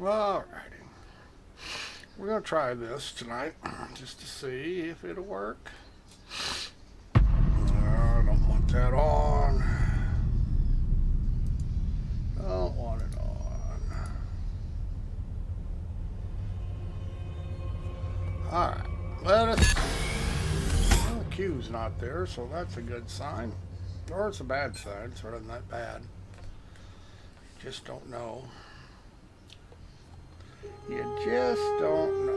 Alrighty. We're going to try this tonight just to see if it'll work. I don't want that on. Don't want it on. Alright. Let us. Well, the Q's not there, so that's a good sign. Or it's a bad sign, so it isn't that bad. Just don't know. You just don't know.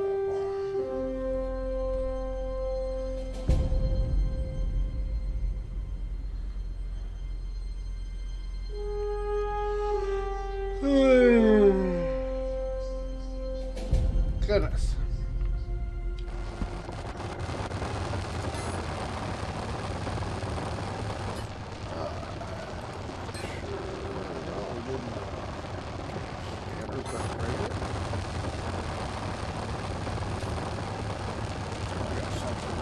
Goodness.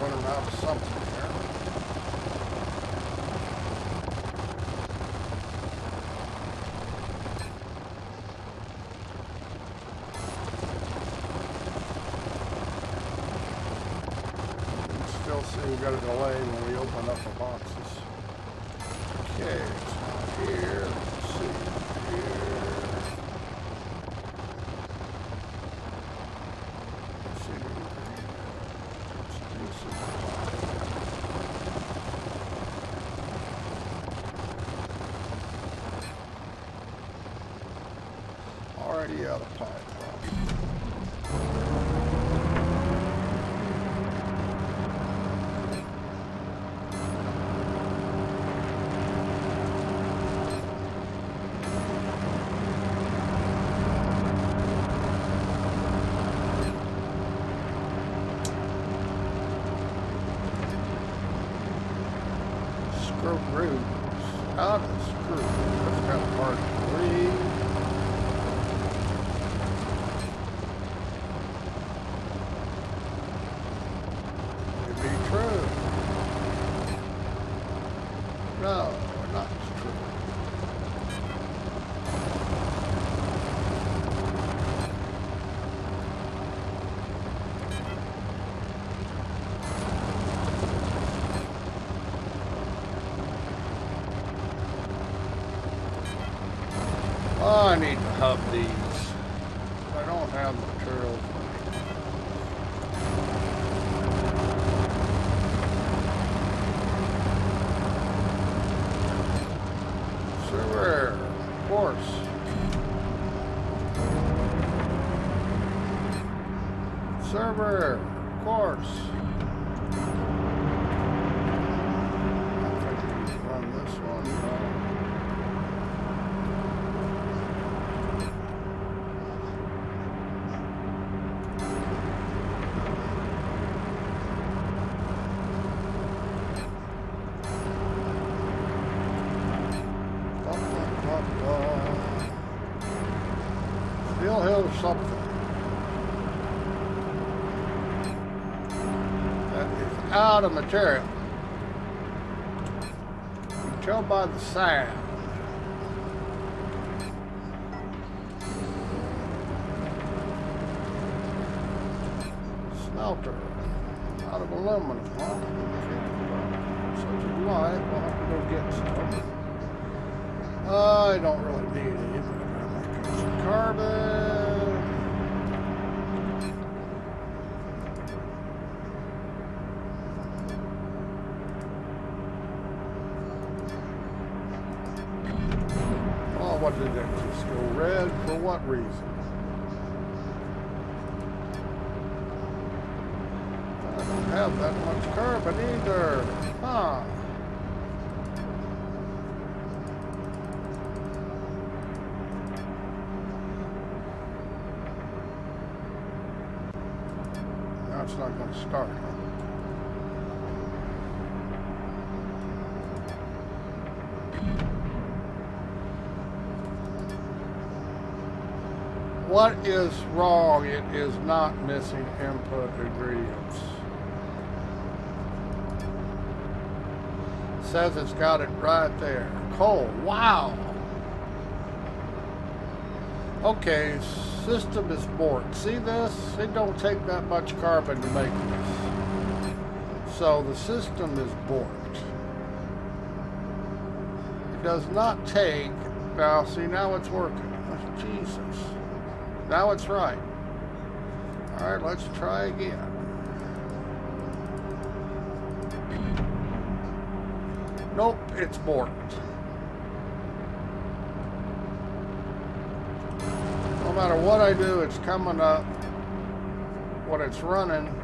Running out of something here. You can still see we got a delay when we open up the boxes. Okay, it's not here. Let's see here. Let's see. Already out of pipe. Screws. Out of screw. That's kind of hard to read. Could be true. No, not true. Oh, I need to hub these. I don't have materials. Server, of course. Server, of course. I think I need to run this one. Still have something. That is out of material. You can tell by the sound. Smelter. Out of aluminum, huh? Such is life. We'll have to go get some. I don't really need it. Some carbon. Oh, what did that just go red? For what reason? I don't have that much carbon either. Huh. It's not going to start, huh? What is wrong? It is not missing input ingredients. It says it's got it right there. Coal. Wow. Okay, system is borked. See this? It don't take that much carbon to make this. So the system is borked. It does not take... Now, see, now it's working. Jesus. Now it's right. Alright, let's try again. Nope, it's borked. No matter what I do, it's coming up when it's running.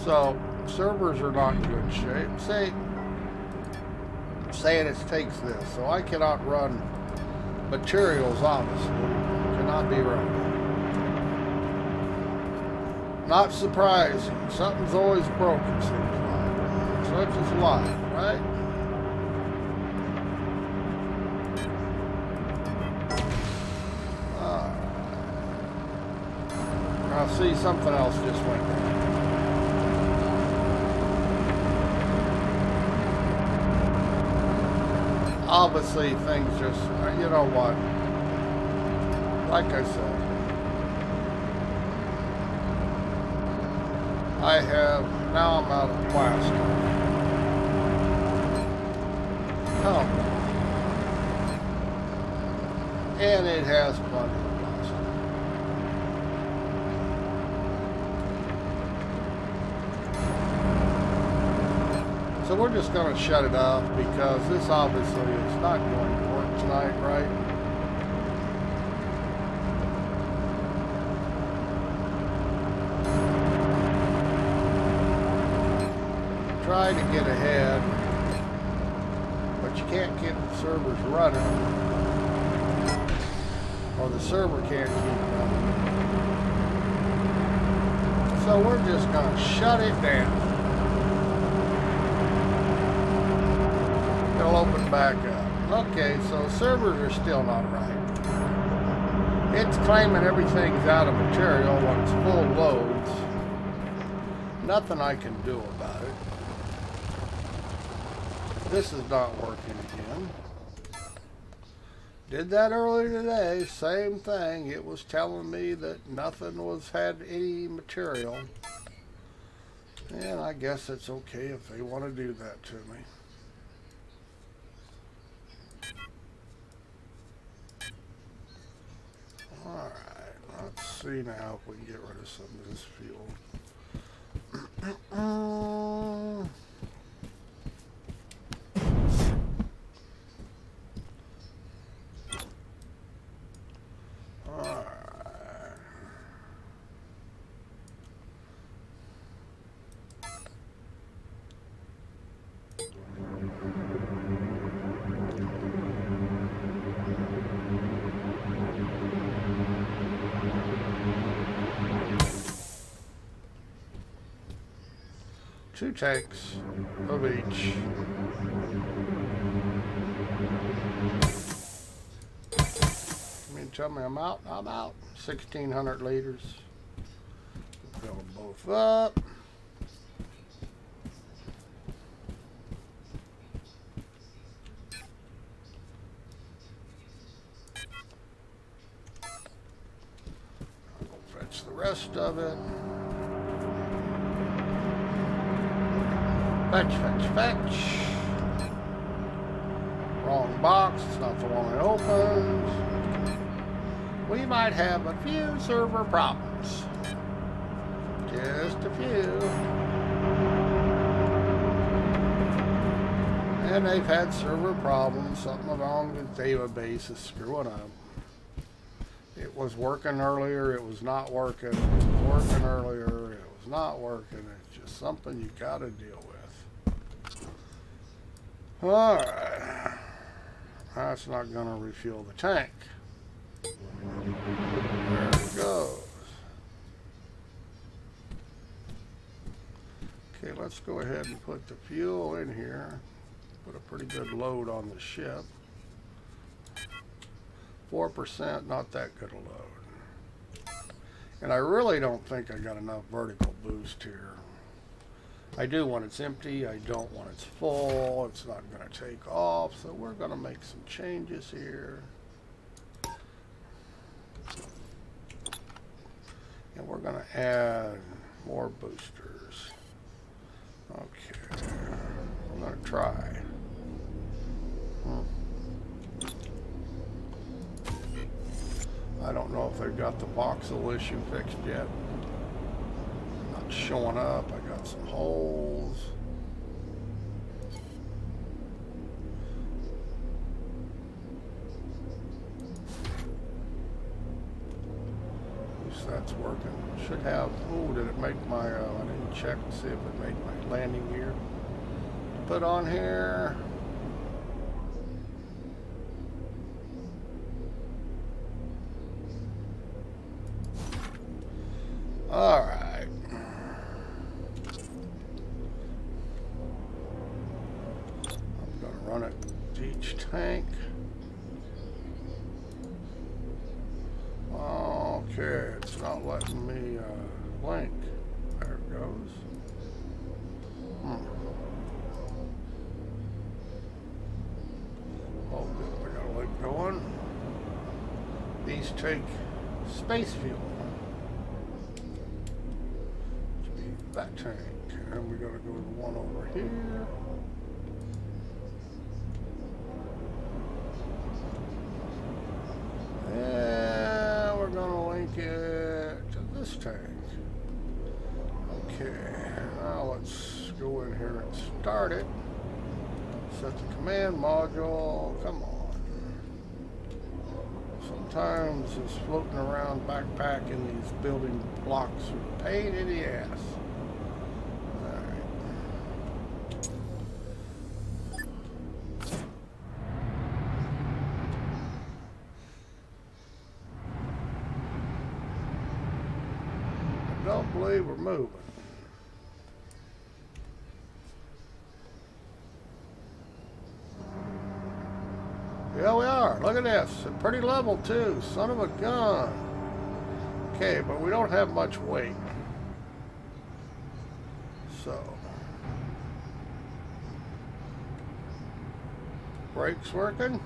So, servers are not in good shape. Saying it takes this, so I cannot run materials, obviously. Cannot be run. Not surprising. Something's always broken, seems like. Such is life, right? Now see, something else just went down. Obviously, things just, you know what? Like I said, now I'm out of plastic. Oh. And it has plenty of plastic. So we're just going to shut it off because this obviously is not going to work tonight, right? Try to get ahead, but you can't keep the servers running, or the server can't keep running. So we're just going to shut it down. It'll open back up. Okay, so servers are still not right. It's claiming everything's out of material when it's full loads. Nothing I can do about it. This is not working again. Did that earlier today, same thing. It was telling me that nothing had any material. And I guess it's okay if they want to do that to me. Alright, let's see now if we can get rid of some of this fuel. Two tanks of each. You mean tell me I'm out? I'm out. 1,600 liters. Fill them both up. I'll fetch the rest of it. Fetch, fetch, fetch. Wrong box, it's not the one I opened. We might have a few server problems. Just a few. And they've had server problems, something wrong with the database is screwing up. It was working earlier, it was not working. It was working earlier, it was not working. It's just something you gotta deal with. Alright, that's not going to refuel the tank. There it goes. Okay, let's go ahead and put the fuel in here. Put a pretty good load on the ship. 4%, not that good a load. And I really don't think I got enough vertical boost here. I do when it's empty. I don't when it's full. It's not going to take off. So we're going to make some changes here. And we're going to add more boosters. Okay. I'm going to try. I don't know if they've got the voxel issue fixed yet. Not showing up. I got some holes. At least that's working. Should have. Oh, did it make my? I didn't check to see if it made my landing gear. Put on here. All right. I'm going to run it to each tank. Okay, it's not letting me link. There it goes. Oh, good. I got a link going. These take space fuel. That tank, and we gotta go to the one over here. And we're gonna link it to this tank. Okay, now let's go in here and start it. Set the command module. Come on. Sometimes this floating around backpack in these building blocks are a pain in the ass. Don't believe we're moving. Yeah, we are. Look at this. A pretty level too. Son of a gun. Okay, but we don't have much weight. So. Brakes working.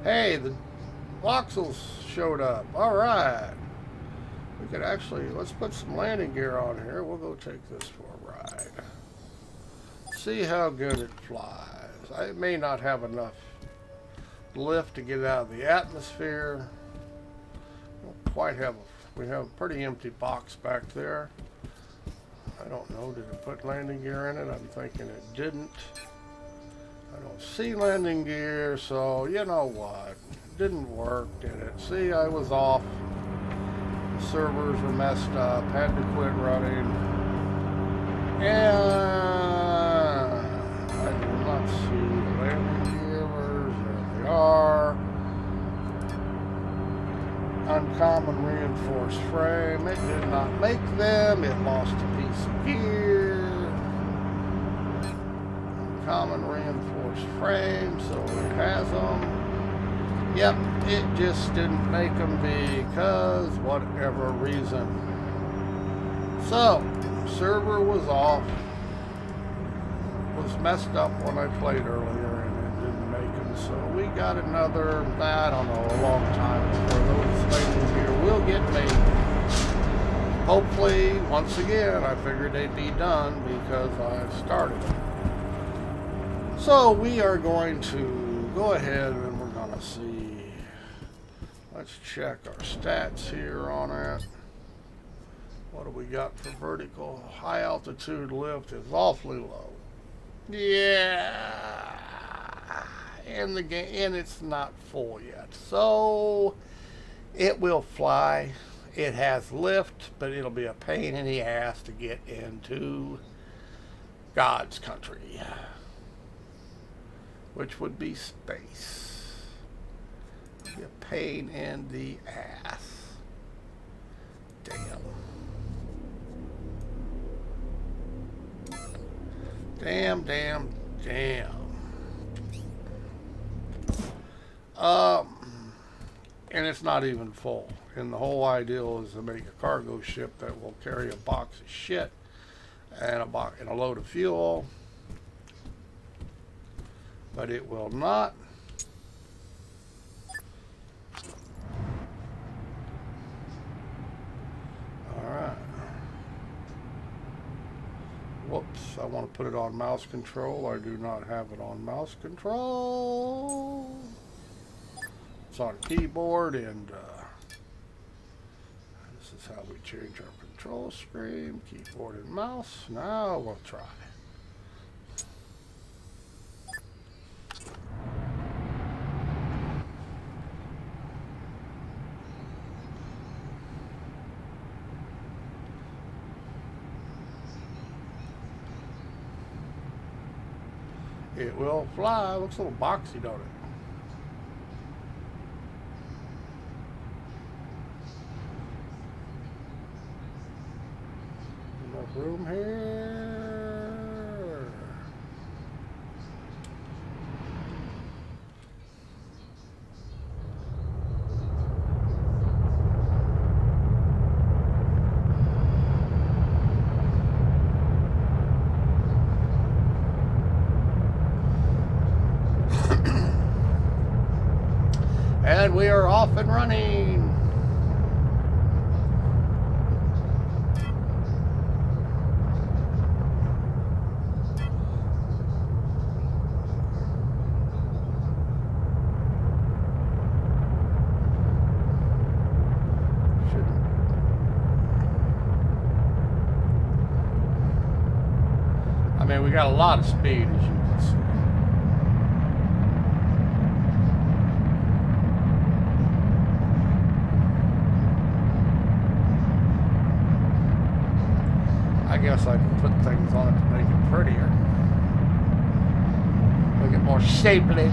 Hey, the voxels showed up. All right. We could actually, let's put some landing gear on here. We'll go take this for a ride. See how good it flies. I may not have enough lift to get it out of the atmosphere. Don't quite have, we have a pretty empty box back there. I don't know, did it put landing gear in it? I'm thinking it didn't. I don't see landing gear, so you know what? Didn't work, did it? See, I was off. The servers were messed up. Had to quit running. And I do not see the landing gears. There they are. Uncommon reinforced frame. It did not make them. It lost a piece of gear. Uncommon reinforced frame, so it has them. Yep, it just didn't make them because whatever reason. So, server was off. Was messed up when I played earlier and it didn't make them. So we got another, I don't know, a long time before those things here will get made. Hopefully, once again, I figured they'd be done because I started them. So we are going to go ahead and we're going to see. Let's check our stats here on it. What do we got for vertical? High altitude lift is awfully low. Yeah. And the game, and it's not full yet. So it will fly. It has lift, but it'll be a pain in the ass to get into God's country, which would be space. Be a pain in the ass. Damn. Damn, damn, damn. And it's not even full. And the whole ideal is to make a cargo ship that will carry a box of shit and a load of fuel, but it will not. All right. Whoops, I want to put it on mouse control. I do not have it on mouse control. It's on keyboard, and this is how we change our control screen, keyboard and mouse. Now we'll try. It will fly. Looks a little boxy, don't it? Enough room here. And we are off and running. I mean, we got a lot of speed, as you can see. I guess I can put things on it to make it prettier. Make it more shapely.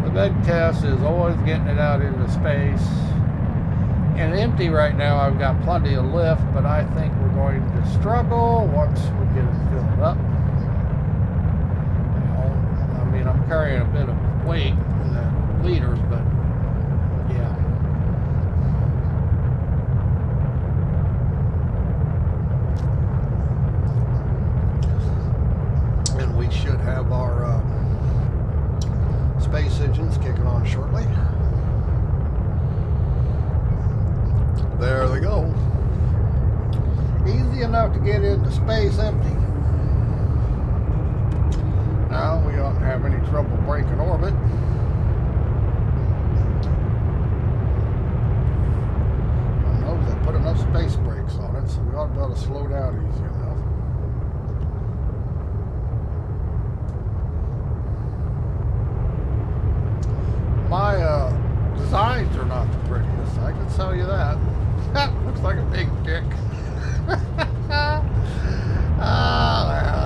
The big test is always getting it out into space. And empty right now, I've got plenty of lift, but I think we're going to struggle once we get it filled up. I'm carrying a bit of weight in the liters, but yeah. And we should have our space engines kicking on shortly. There they go. Easy enough to get into space empty. Now we don't have any trouble breaking orbit. I know they put enough space brakes on it, so we ought to be able to slow down easy enough. My designs are not the prettiest, I can tell you that. Looks like a big dick. Well,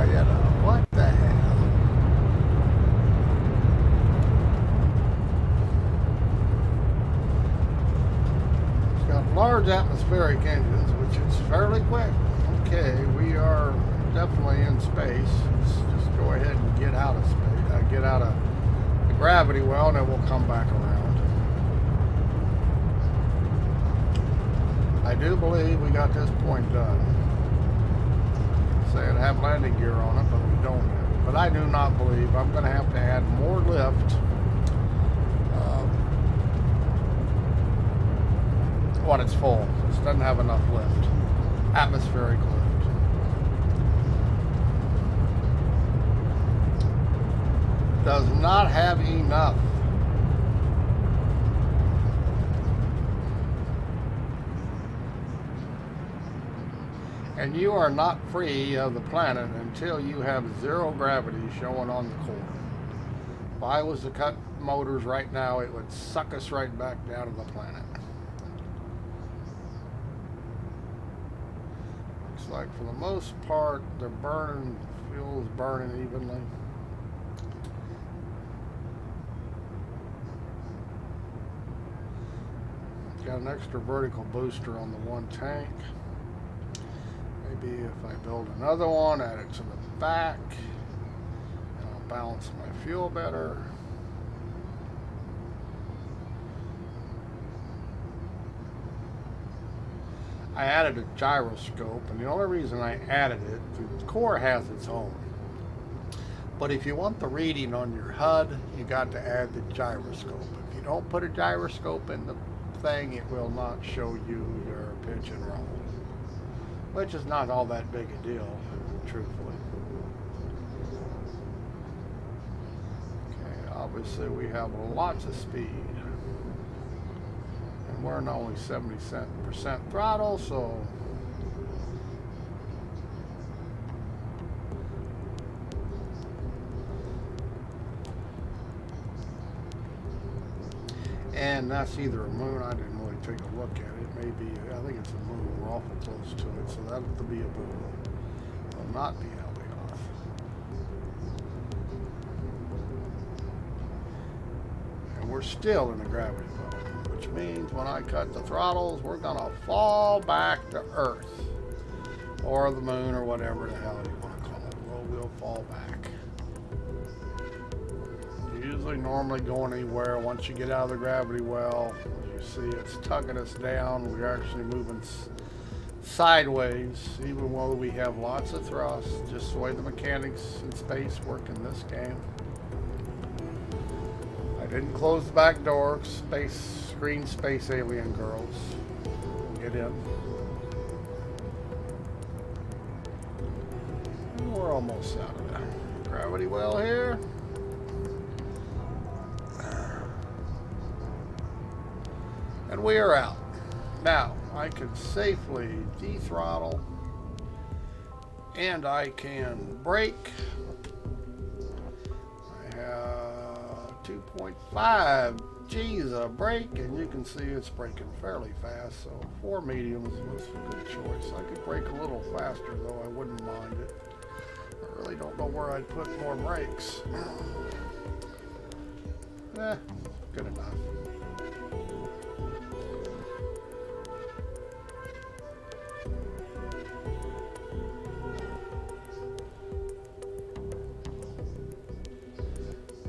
you know, what the hell. Large atmospheric engines, which is fairly quick. Okay, we are definitely in space. Let's just go ahead and get out of space, get out of the gravity well, and then we'll come back around. I do believe we got this point done. Say it have landing gear on it, but we don't yet. But I do not believe I'm going to have to add more lift when it's full. This doesn't have enough lift, atmospheric lift. Does not have enough. And you are not free of the planet until you have zero gravity showing on the core. If I was to cut motors right now, it would suck us right back down to the planet. Like for the most part, they're burning, fuel's burning evenly. Got an extra vertical booster on the one tank, Maybe if I build another one, add it to the back, and I'll balance my fuel better. I added a gyroscope, and the only reason I added it, the core has its own. But if you want the reading on your HUD, you got to add the gyroscope. If you don't put a gyroscope in the thing, it will not show you your pitch and roll, which is not all that big a deal, truthfully. Okay, obviously we have lots of speed. We're in only 70% throttle, so and that's either a moon. I didn't really take a look at it. Maybe I think it's a moon. We're awful close to it, so that'll be a moon. Will not be how we off. And we're still in the gravity zone. Which means when I cut the throttles, we're going to fall back to Earth. Or the moon, or whatever the hell you want to call it. We'll fall back. Usually normally going anywhere once you get out of the gravity well. As you see, it's tugging us down. We're actually moving sideways, even though we have lots of thrust. Just the way the mechanics in space work in this game. I didn't close the back door. Green space alien girls. Get in. And we're almost out of the gravity well here. And we are out. Now, I can safely dethrottle. And I can brake. I have 2.5 G's a brake, and you can see it's braking fairly fast, so 4 mediums was a good choice. I could brake a little faster, though I wouldn't mind it. I really don't know where I'd put more brakes. Good enough.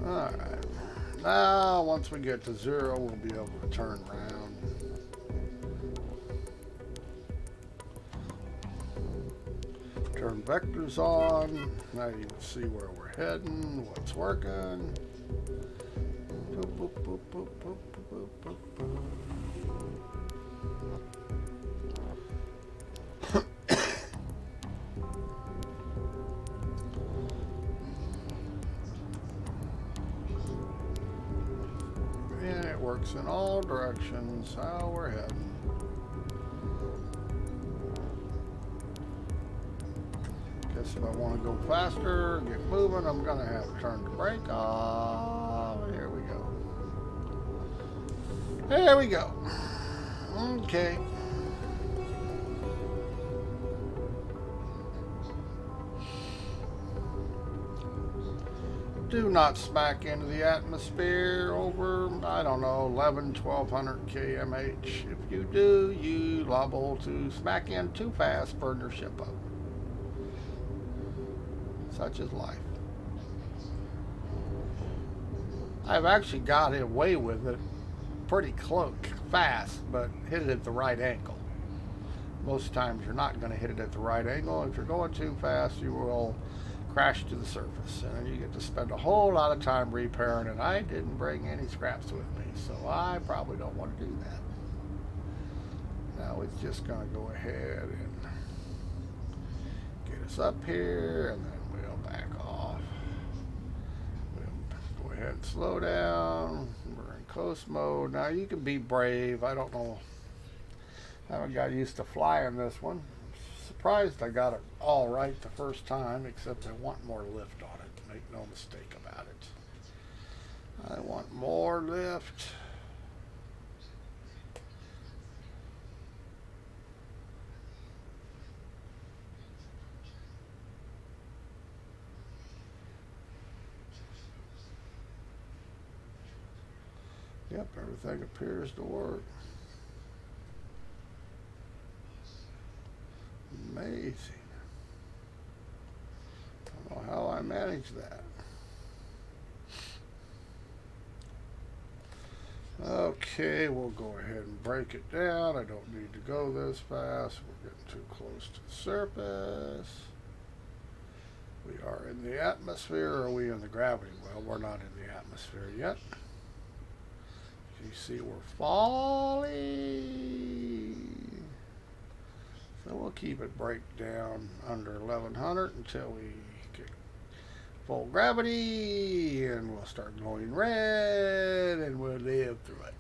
Alright. Now, once we get to 0, we'll be able to turn around. Turn vectors on. Now you can see where we're heading, what's working. Boop, boop, boop, boop, boop, boop, boop, boop. Works in all directions, how we're heading. Guess if I want to go faster, get moving, I'm going to have to turn the brake off. Here we go. There we go. Okay. Do not smack into the atmosphere over, I don't know, 1200 kmh. If you do, you liable to smack in too fast, burn your ship up. Such is life. I've actually got away with it pretty close, fast, but hit it at the right angle. Most times you're not going to hit it at the right angle. If you're going too fast, you will crash to the surface, and you get to spend a whole lot of time repairing it. I didn't bring any scraps with me, so I probably don't want to do that. Now it's just going to go ahead and get us up here, and then we'll back off. We'll go ahead and slow down. We're in coast mode. Now you can be brave. I don't know. I haven't got used to flying this one. Surprised I got it all right the first time, except I want more lift on it. Make no mistake about it. I want more lift. Yep, everything appears to work. Amazing. I don't know how I managed that. Okay, we'll go ahead and break it down. I don't need to go this fast. We're getting too close to the surface. We are in the atmosphere. Or are we in the gravity? Well, we're not in the atmosphere yet. You see we're falling. So we'll keep it break down under 1100 until we get full gravity, and we'll start glowing red, and we'll live through it.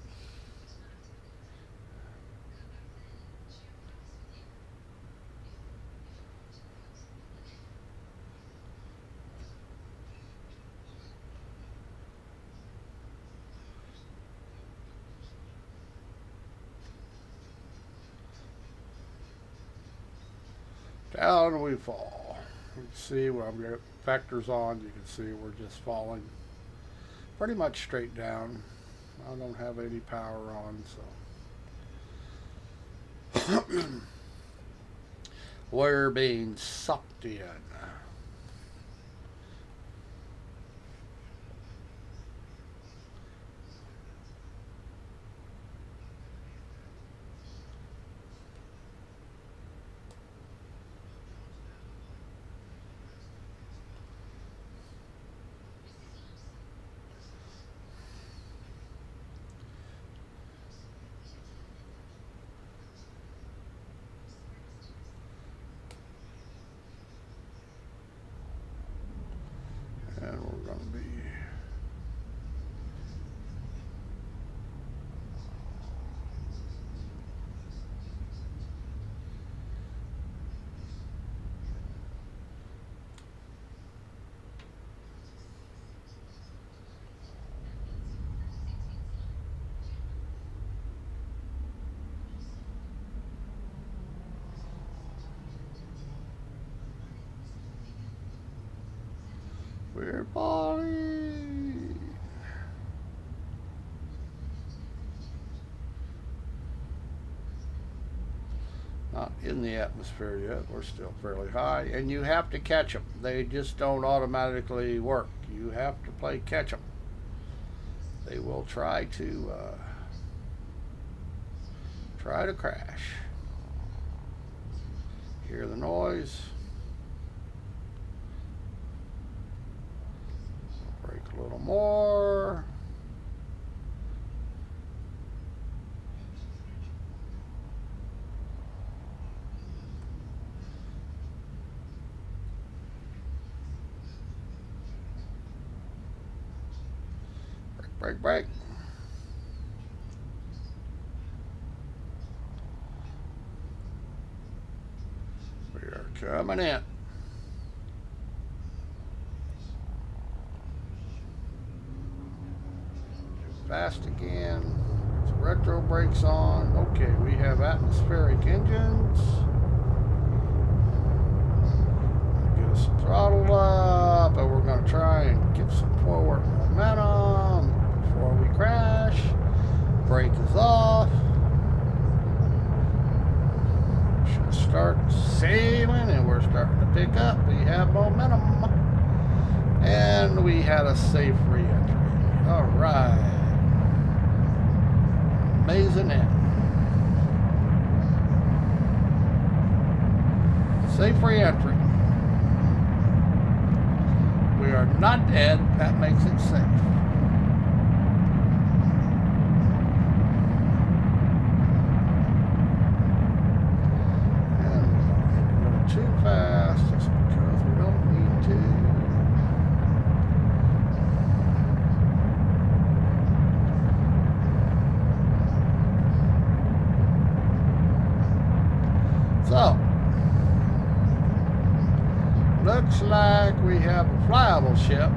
Down we fall. You can see where I've got vectors on. You can see we're just falling pretty much straight down. I don't have any power on, so we're being sucked in. And we're going to be we're falling. Not in the atmosphere yet. We're still fairly high, and you have to catch them. They just don't automatically work. You have to play catch them. They will try to crash. Hear the noise. Break a little more. Break, break. We are coming in. Fast again. So retro brakes on. Okay, we have atmospheric engines. Get us throttled up, and we're going to try and get some forward momentum before we crash. Brake is off. Should start sailing, and we're starting to pick up. We have momentum, and we had a safe re-entry. All right. Amazing end. Safe re-entry. We are not dead. That makes it safe. And we don't need to go too fast just because we don't need to. So, looks like we have a flyable ship.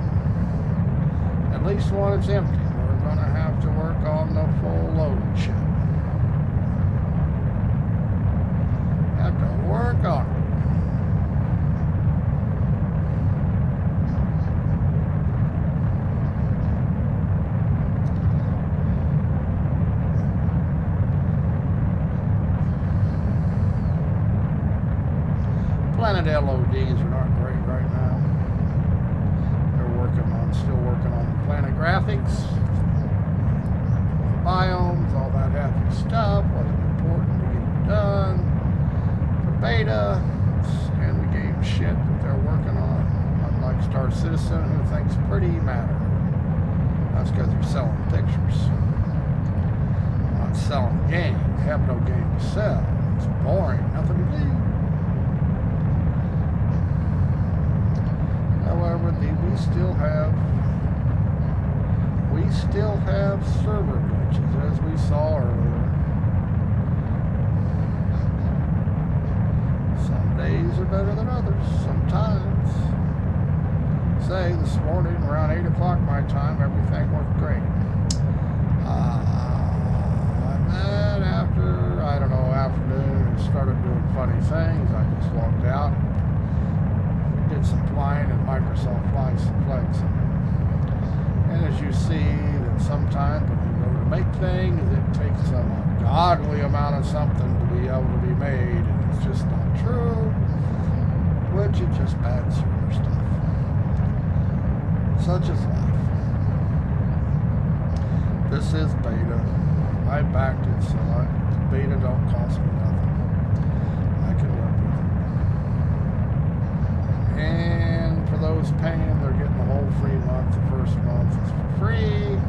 At least one is empty. We're going to have to work on the full loaded ship. Have to work on it. Planet LODs are not great right now. Still working on the planet graphics, biomes, all that happy stuff. Wasn't important to get it done for beta and the game shit that they're working on. Unlike Star Citizen, who thinks pretty matter. That's because they're selling pictures, not selling the game. They have no game to sell. It's boring, nothing to do. However, we still have server glitches, as we saw earlier. Some days are better than others. Sometimes. Say this morning around 8 o'clock my time, everything worked great. And then after, I don't know, afternoon, it started doing funny things. I just logged out. Did some flying in Microsoft Flight. And as you see, that sometimes when you go to make things, it takes some ungodly amount of something to be able to be made, and it's just not true, which is just bad server stuff. Such is life. This is beta. I backed it, so beta don't cost me nothing. I can work with it. And for those paying, they're getting the whole free month. The first month is for free.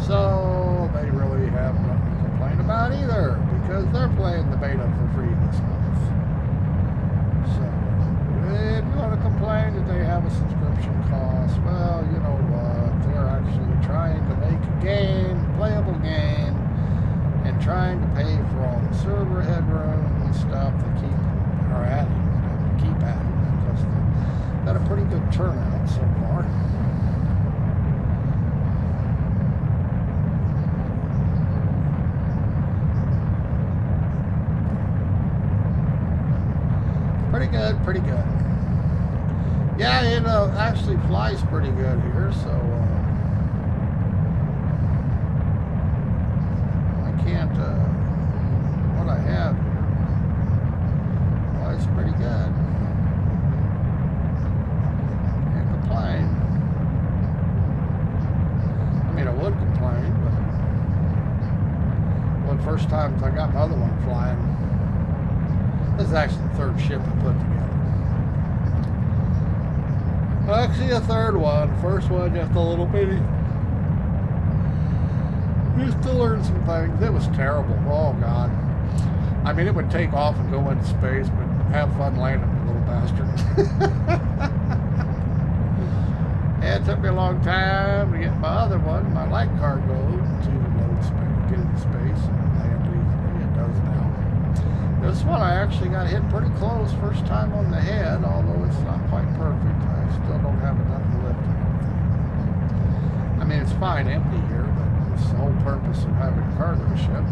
So they really have nothing to complain about either, because they're playing the beta for free this month. So if you want to complain that they have a subscription cost, well, you know what? They're actually trying to make a game, playable game, and trying to pay for all the server headroom and stuff they are adding. Keep at it, because they've got a pretty good turnout so far. Pretty good. Yeah, it actually flies pretty good here, so I can't, what I have here flies pretty good. I would complain, but well, the first time I got my other one flying, this is actually the third ship I put together. Well, actually the third one. The first one just a little bitty. Used to learn some things. It was terrible. Oh God. I mean, it would take off and go into space, but have fun landing, the little bastard. It took me a long time to get my other one, my light cargo, to load space, get into space, and land easily. It does now. This one I actually got hit pretty close first time on the head, although it's not quite perfect. I still don't have enough lift. I mean, it's fine empty here, but it's the whole purpose of having a cargo ship.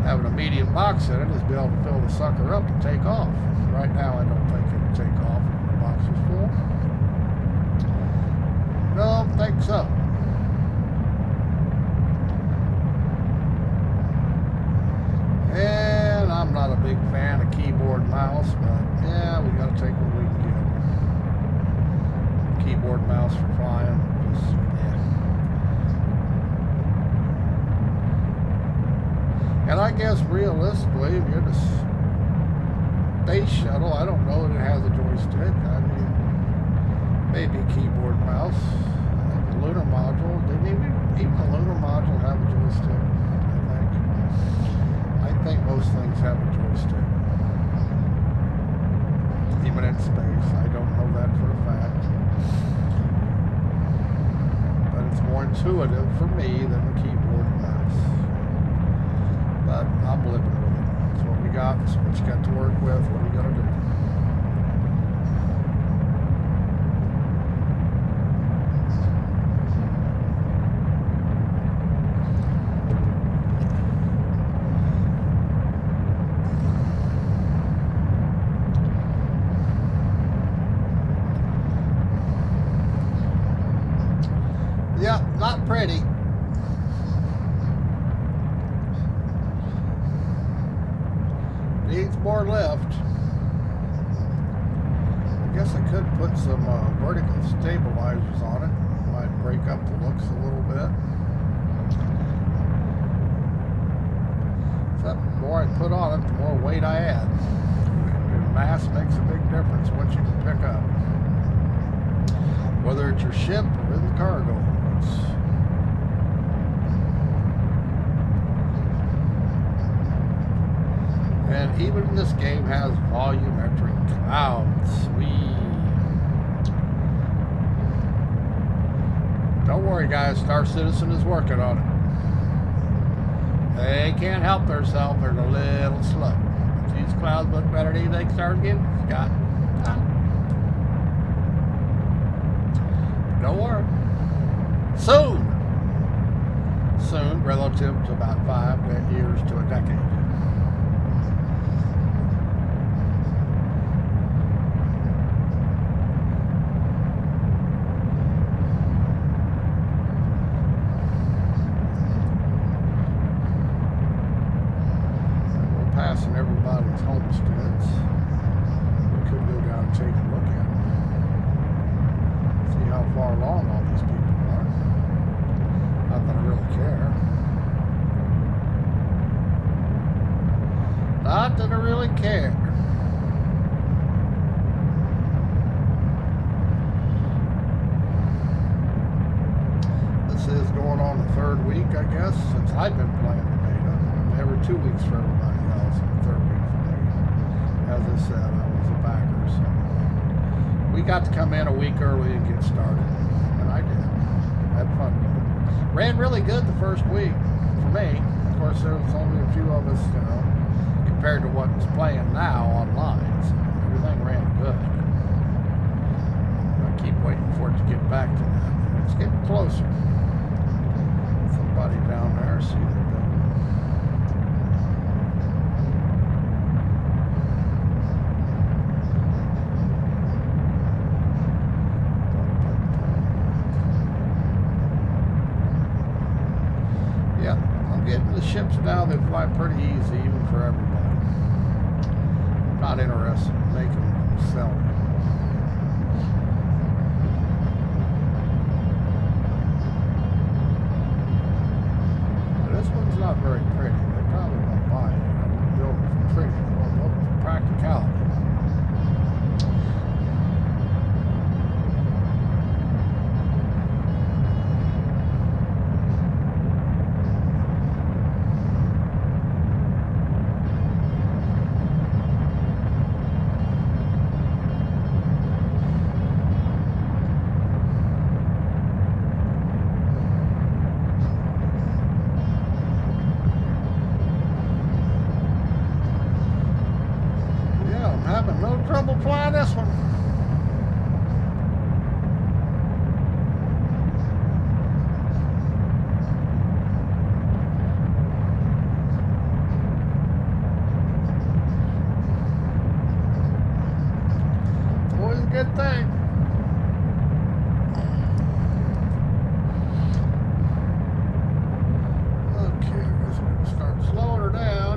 Having a medium box in it is be able to fill the sucker up and take off. Right now, I don't think it would take off when the box is full. Don't think so. And I'm not a big fan of keyboard and mouse, but yeah, we gotta take what we can get. Keyboard and mouse for flying, just yeah. And I guess realistically, if you're the space shuttle, I don't know that it has a joystick. I mean, maybe keyboard and mouse. The lunar module, didn't even the lunar module have a joystick, I think most things have a joystick. Even in space, I don't know that for a fact. But it's more intuitive for me than the keyboard and mouse. But I'm living with it. That's what we got, that's what you got to work with, what are you gonna do? Yeah, not pretty. Needs more lift. could put some vertical stabilizers on it. Might break up the looks a little bit. Except the more I put on it, the more weight I add. And mass makes a big difference once you can pick up. Whether it's your ship or in the cargo holds. And even this game has volumetric clouds. Don't worry, guys. Star Citizen is working on it. They can't help themselves. They're a little slow. If these clouds look better than anything started getting, got time. Don't worry. Soon. Soon, relative to about 5 years to a decade. Passing everybody's homesteads. We could go down and take a look at them. See how far along all these people are. Not that I really care. Not that I really care. This is going on the 3rd week, I guess, since I've been playing the beta. Every 2 weeks for everybody else, and the 3rd week for me. As I said, I was a backer, so we got to come in a week early and get started, and I did. Had fun with it. Ran really good the first week for me. Of course, there was only a few of us, you know, compared to what's playing now online. So everything ran good. I keep waiting for it to get back to that. It's getting closer. Somebody down there, see they're building. Getting the ships now, they fly pretty easy, even for everybody. I'm not interested in making them sell. Now, this one's not very pretty. They probably won't buy it. I won't build it for pretty. I won't build it for practicality. Having no trouble flying this one. It's always a good thing. Okay, I guess we're going to start slowing her down.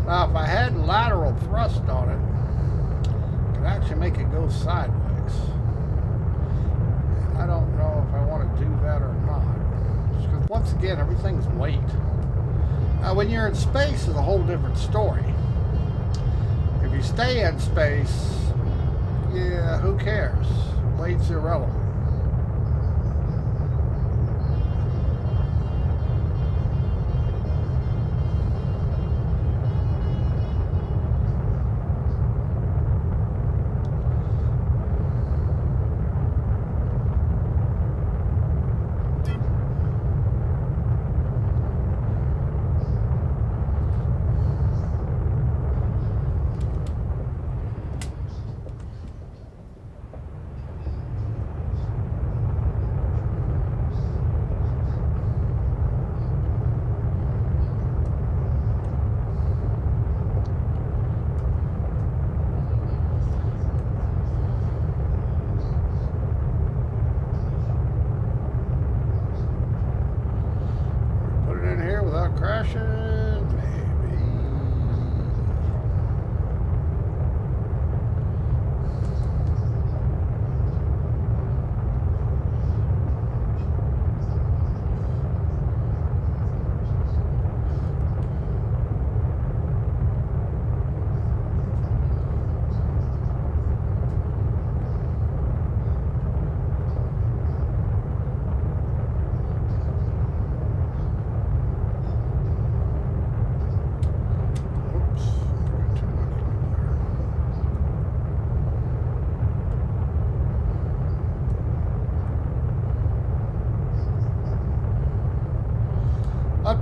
Now, if I had lateral thrust on it, I could actually make it go sideways. I don't know if I want to do that or not. Just because, once again, everything's weight. Now, when you're in space, it's a whole different story. If you stay in space, yeah, who cares? Weight's irrelevant.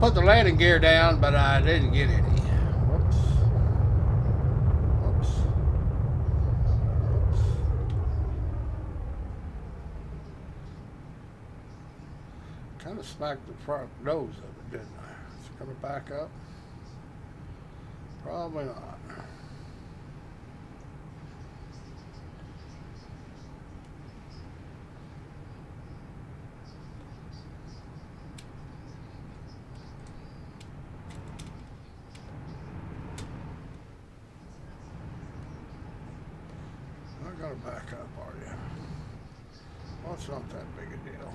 put the landing gear down, but I didn't get any. Whoops. Whoops. Whoops. Kind of smacked the front nose of it, didn't I? Is it going to back up? Probably not. Not going to back up, are you? Well, it's not that big a deal.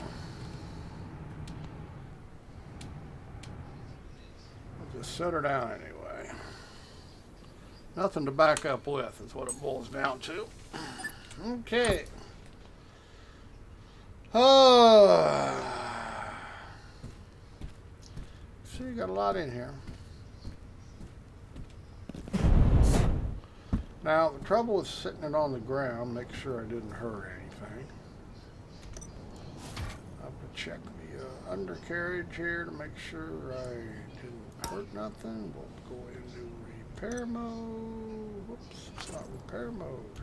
I'll just set her down anyway. Nothing to back up with is what it boils down to. Okay. Oh. See, you got a lot in here. Now, the trouble with sitting it on the ground, make sure I didn't hurt anything. I have to check the undercarriage here to make sure I didn't hurt nothing. We'll go into repair mode. Whoops, it's not repair mode.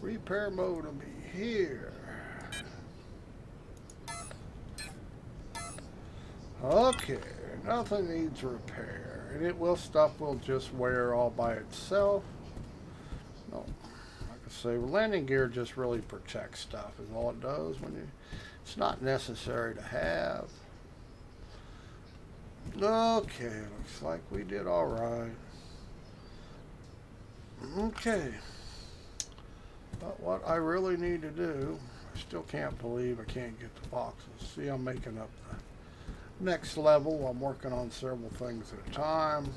Repair mode will be here. Okay, nothing needs repair. And stuff will just wear all by itself. No, like I say, landing gear just really protects stuff is all it does it's not necessary to have. Okay, looks like we did all right. Okay, but what I really need to do, I still can't believe I can't get the boxes. See, I'm making up the next level. I'm working on several things at a time.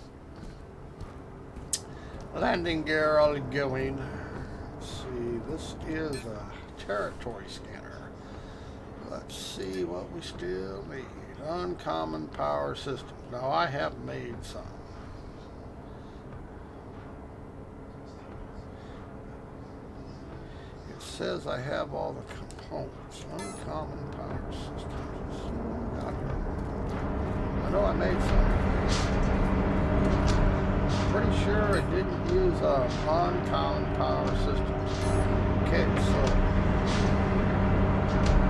Landing gear all going. Let's see, this is a territory scanner. Let's see what we still need. Uncommon power systems. Now I have made some. It says I have all the components. Uncommon power systems. I know I made some. Pretty sure I didn't use uncommon power systems. Okay, so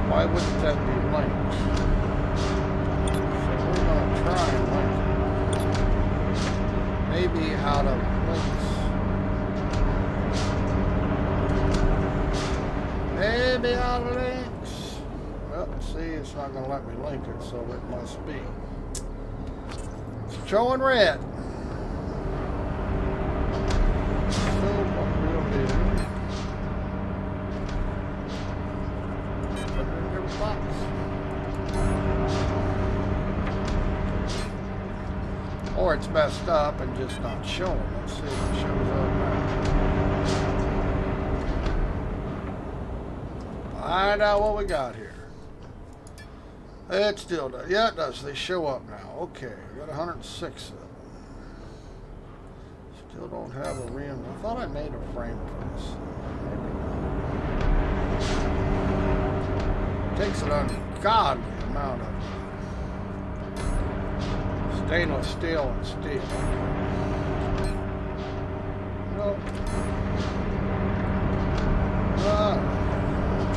why wouldn't that be linked? So we're going to try and link it. Maybe out of links. Maybe out of links. Well, see, it's not going to let me link it, so it must be. It's showing red. Or it's messed up and just not showing. Let's see if it shows up now. Find out what we got here. It still does. Yeah, it does. They show up now. Okay, we got 106 of them. Still don't have a rim. I thought I made a frame for this. It takes an ungodly amount of stainless steel and steel. Nope.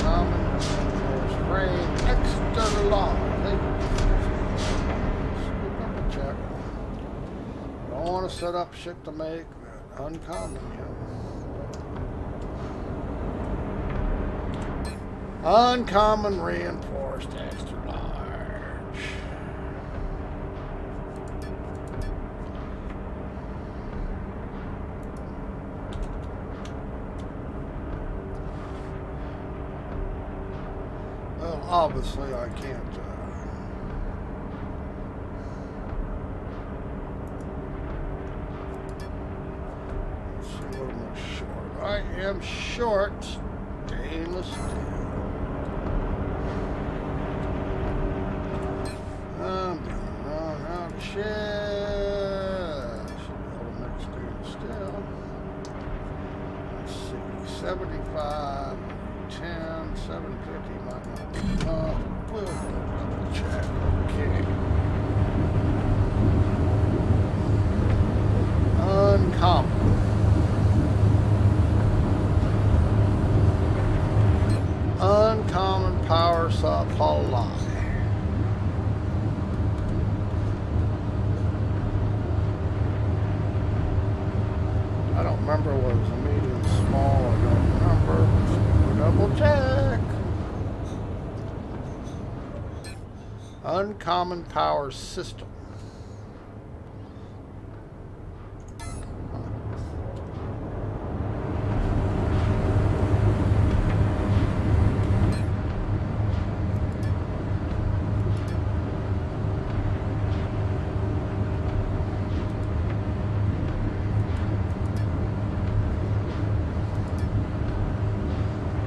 Common frame extra long. Double check. Don't want to set up shit to make that uncommon, Uncommon reinforced extra large. Well, obviously I can't. Let's see what am I short. I am short stainless steel. I'm gonna run out of shit. Should be able to make stainless steel. Let's see, 75, 10, 750 might not be enough. We'll double check. Okay. Uncommon. Uncommon power supply. I don't remember what it was, a medium, small, I don't remember. We'll double check. Uncommon power system.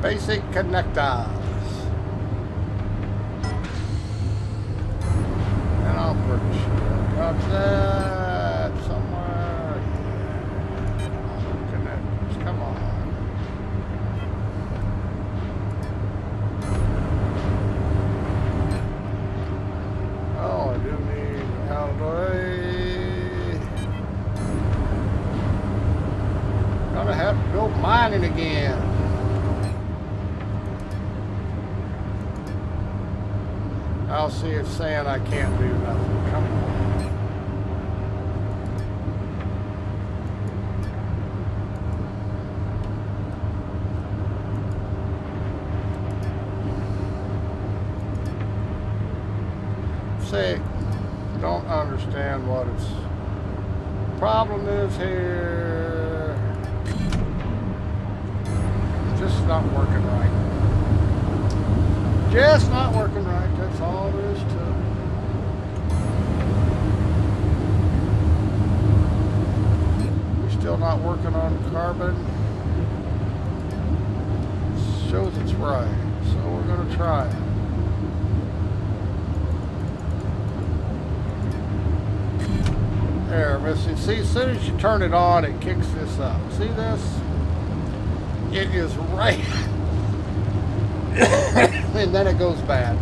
Basic connectors. And I'm pretty sure I got that somewhere. Yeah. Connectors, come on. Oh, I do need out of the way. Gonna have to go mining again. I'll see it's saying I can't do nothing. Come on. See, don't understand what its problem is here. Just not working right. Just not working right. That's all there is to it. We're still not working on carbon. It shows it's right. So we're going to try it. There, Missy. See, as soon as you turn it on, it kicks this up. See this? It is right. And then it goes bad.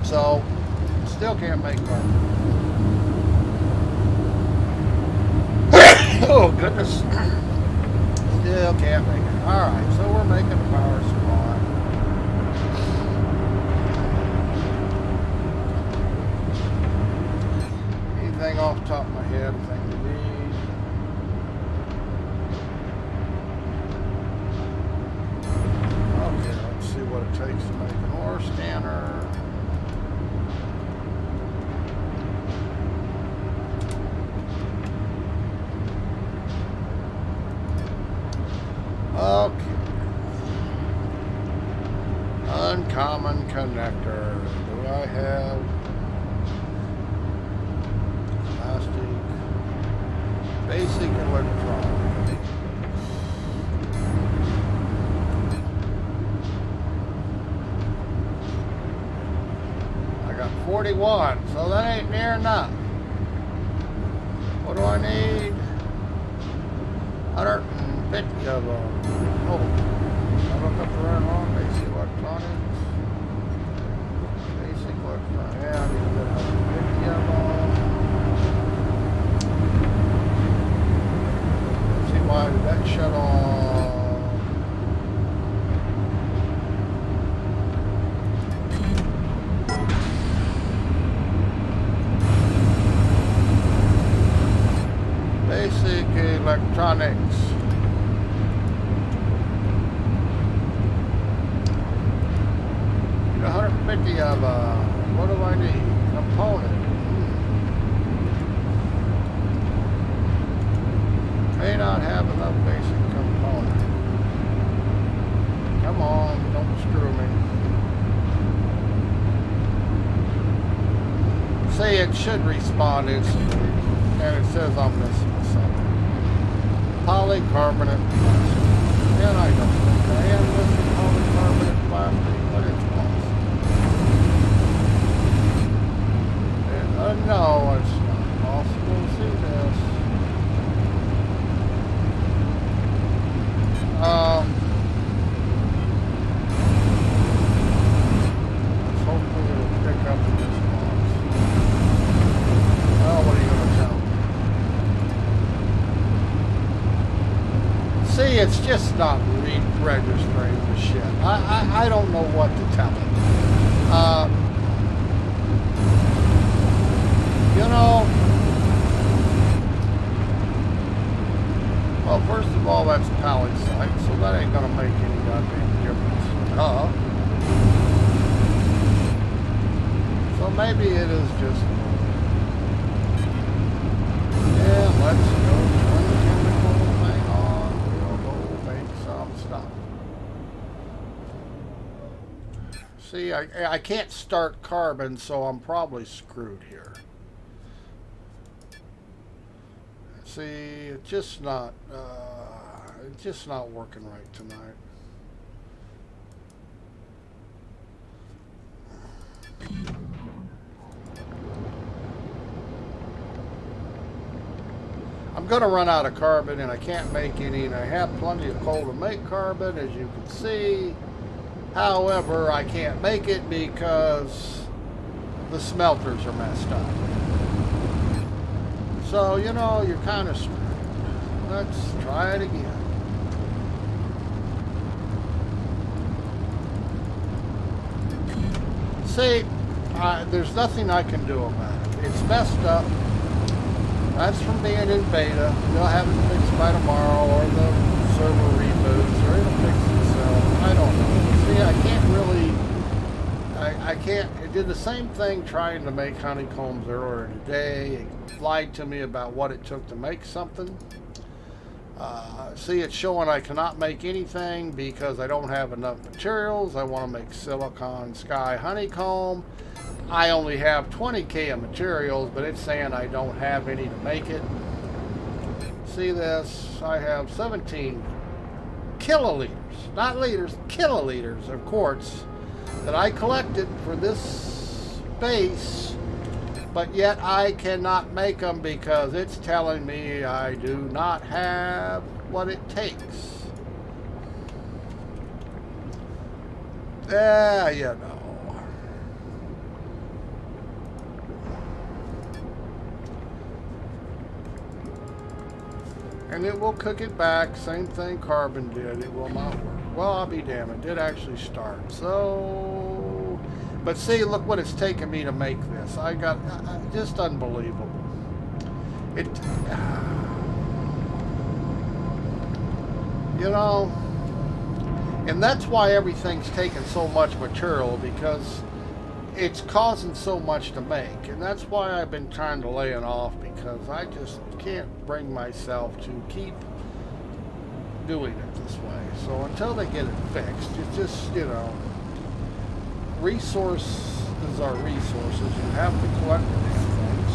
So, still can't make carbon. Oh, goodness. Still can't make it. Alright, so we're making a power supply. Anything off the top of my head, anything we need? What it takes to make an ore scanner. Okay. Uncommon connector. Do I have plastic? Basic electronics. 41, so that ain't near enough. What do I need? 150 of them. Oh, I look up the right one. Basic electronics. Basic electronics. Yeah, I need to get 150 of them. Let's see, why did that shut off? Basic electronics. Need 150 of what do I need? Component. May not have enough basic component. Come on, don't screw me. Say it should respond instantly. And it says I'm missing something. Polycarbonate plastic. And I don't think I am missing polycarbonate plastic, but it's possible. And, no, it's not possible to see this. Hopefully it'll pick up in this box. See, it's just not registering the shit. I don't know what to tell it. You know, well, first of all, that's pallet site, so that ain't gonna make any goddamn difference. So maybe it is just. Yeah, let's go turn the chemical thing on. We'll go make some stuff. See, I can't start carbon, so I'm probably screwed here. See, it's just not working right tonight. I'm going to run out of carbon, and I can't make any, and I have plenty of coal to make carbon, as you can see. However, I can't make it because the smelters are messed up. So, you know, you're kind of screwed. Let's try it again. See, there's nothing I can do about it. It's messed up. That's from being in beta. They'll have it fixed by tomorrow, or the server reboots, or it'll fix itself. I don't know. See, I can't really. I can't. It did the same thing trying to make honeycombs earlier today. It lied to me about what it took to make something. See, it's showing I cannot make anything because I don't have enough materials. I want to make silicon sky honeycomb. I only have 20K of materials, but it's saying I don't have any to make it. See this? I have 17 kiloliters, not liters, kiloliters of quartz that I collected for this base, but yet I cannot make them because it's telling me I do not have what it takes. Yeah, you know. And it will cook it back. Same thing carbon did. It will not work. Well, I'll be damned. It did actually start. So, but see, look what it's taken me to make this. I got just unbelievable. It, you know, and that's why everything's taking so much material, because it's causing so much to make. And that's why I've been trying to lay it off, because I just can't bring myself to keep doing it this way. So until they get it fixed, it's just, you know, resources are resources. You have to collect the damn things.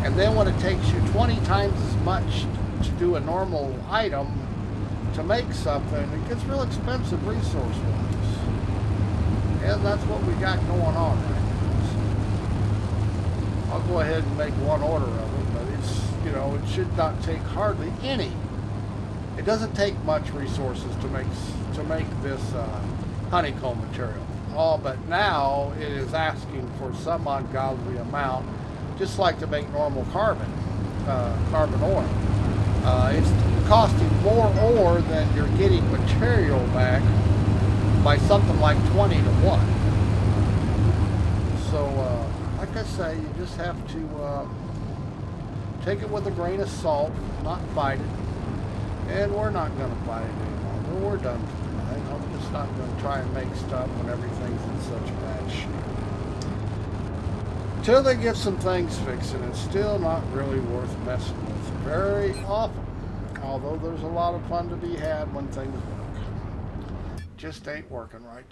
And then when it takes you 20 times as much to do a normal item to make something, it gets real expensive resource-wise. And that's what we got going on right now. So I'll go ahead and make one order of it, but it's, you know, it should not take hardly any. It doesn't take much resources to make this honeycomb material. Oh, but now it is asking for some ungodly amount, just like to make normal carbon ore. It's costing more ore than you're getting material back by something like 20 to 1. So, like I say, you just have to take it with a grain of salt, not fight it. And we're not going to fight it anymore. We're done for tonight. I'm just not going to try and make stuff when everything's in such bad shape. Until they get some things fixed, and it's still not really worth messing with very often. Although there's a lot of fun to be had when things work. Just ain't working right